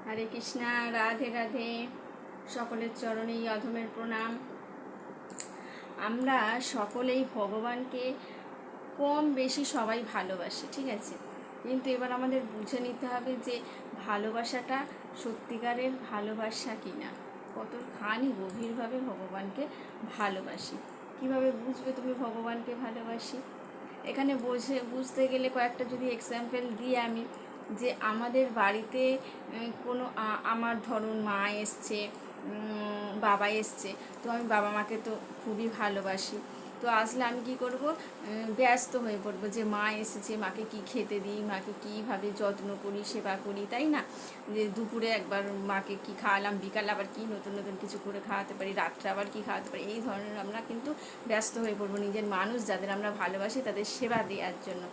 হরে কৃষ্ণা, রাধে রাধে। সকলের চরণেই অধমের প্রণাম। আমরা সকলেই ভগবানকে কম বেশি সবাই ভালোবাসি, ঠিক আছে, কিন্তু এবার আমাদের বুঝে নিতে হবে যে ভালোবাসাটা সত্যিকারের ভালোবাসা কিনা, কতখানি গভীরভাবে ভগবানকে ভালোবাসি। কিভাবে বুঝবে তুমি ভগবানকে ভালোবাসি? এখানে বুঝতে গেলে কয়েকটা যদি এক্সাম্পল দিই আমি, যে আমাদের বাড়িতে কোনো আমার ধরুন মা এসছে, বাবা এসছে, তো আমি বাবা মাকে তো খুবই ভালোবাসি। তো আসলে আমি কি করব, ব্যস্ত হয়ে পড়বো যে মা এসেছে, মাকে কি খেতে দিই, মাকে কীভাবে যত্ন করি, সেবা করি, তাই না? যে দুপুরে একবার মাকে কি খাওয়ালাম, বিকালে আবার কি নতুন নতুন কিছু করে খাওয়াতে পারি, রাত্রে আবার কি খাওয়াতে পারি, এই ধরনের আমরা কিন্তু ব্যস্ত হয়ে পড়বো নিজের মানুষ যাদের আমরা ভালোবাসি তাদের সেবা দেওয়ার জন্য।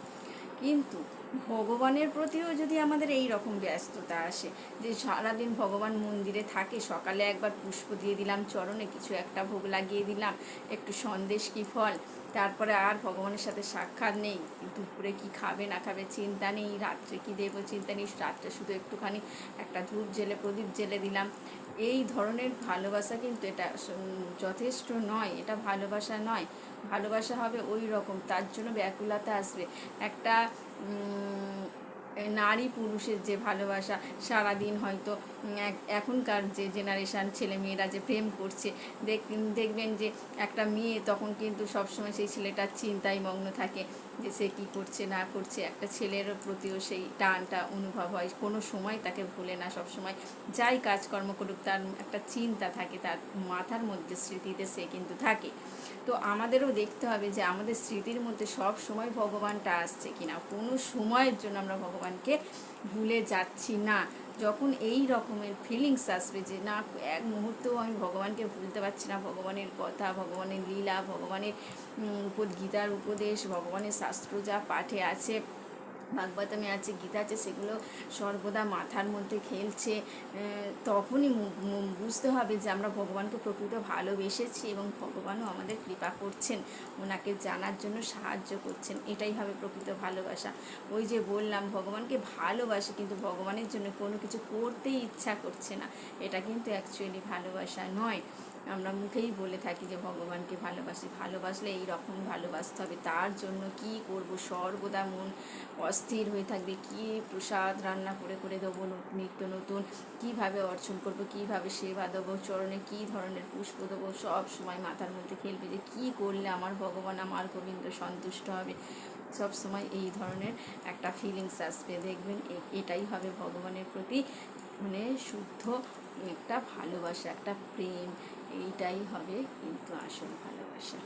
কিন্তু ভগবানের প্রতিও যদি আমাদের এই রকম ব্যস্ততা আসে, যে সারাদিন ভগবান মন্দিরে থাকে, সকালে একবার পুষ্প দিয়ে দিলাম চরণে, কিছু একটা ভোগ লাগিয়ে দিলাম, একটু সন্দেশ কি ফল, তারপরে আর ভগবানের সাথে সাক্ষাৎ নেই, দুপুরে কি খাবে না খাবে চিন্তা নেই, রাত্রে কি দেবো চিন্তা নেই, রাত্রে শুধু একটুখানি একটা ধূপ জেলে প্রদীপ জেলে দিলাম, এই ধরনের ভালোবাসা কিন্তু এটা যথেষ্ট নয়, এটা ভালোবাসা নয়। ভালোবাসা হবে ওই রকম, তার জন্য ব্যাকুলতা আসবে। একটা নারী পুরুষের যে ভালোবাসা, সারাদিন হয়তো এখনকার যে জেনারেশান ছেলেমেয়েরা যে প্রেম করছে, দেখবেন যে একটা মেয়ে তখন কিন্তু সবসময় সেই ছেলেটার চিন্তায় মগ্ন থাকে, যে সে কী করছে না করছে। একটা ছেলের প্রতিও সেই টানটা অনুভব হয়, কোনো সময় তাকে ভুলে না, সবসময় যাই কাজকর্ম করুক তার একটা চিন্তা থাকে, তার মাথার মধ্যে স্মৃতিতে সে কিন্তু থাকে। তো আমাদেরও দেখতে হবে যে আমাদের স্মৃতির মধ্যে সব সময় ভগবানটা আসছে কিনা, কোনো সময়ের জন্য আমরা ভগবানকে ভুলে যাচ্ছি না। যখন এই রকমের ফিলিংস আসবে যে না, এক মুহূর্তেও আমি ভগবানকে ভুলতে পারছি না, ভগবানের কথা, ভগবানের লীলা, ভগবানের গীতার উপদেশ, ভগবানের শাস্ত্র যা পাঠে আছে, ভাগবতমে আছে, গীতা আছে, সেগুলো সর্বদা মাথার মধ্যে খেলছে, তখনই বুঝতে হবে যে আমরা ভগবানকে প্রকৃত ভালোবেসেছি এবং ভগবানও আমাদের কৃপা করছেন, ওনাকে জানার জন্য সাহায্য করছেন। এটাই হবে প্রকৃত ভালোবাসা। ওই যে বললাম ভগবানকে ভালোবাসি কিন্তু ভগবানের জন্য কোনো কিছু করতেই ইচ্ছা করছে না, এটা কিন্তু অ্যাকচুয়ালি ভালোবাসা নয়। আমরা মুখেই বলে থাকি যে ভগবানকে ভালোবাসি, ভালোবাসলে এই রকম ভালোবাসতে হবে, তার জন্য কি করব, সর্বদা মন অস্থির হয়ে থাকবে, কি প্রসাদ রান্না করে করে দেবো নিত্য নতুন, কীভাবে অর্চন করব, কীভাবে সেবা দেবো, চরণে কী ধরনের পুষ্প দেবো, সব সময় মাথার মধ্যে খেলবে যে কী করলে আমার ভগবান, আমার গোবিন্দ সন্তুষ্ট হবে। সব সময় এই ধরনের একটা ফিলিংস আসবে, দেখবেন এটাই হবে ভগবানের প্রতি মানে শুদ্ধ একটা ভালোবাসা, একটা প্রেম, এইটাই হবে কিন্তু আসল ভালোবাসা।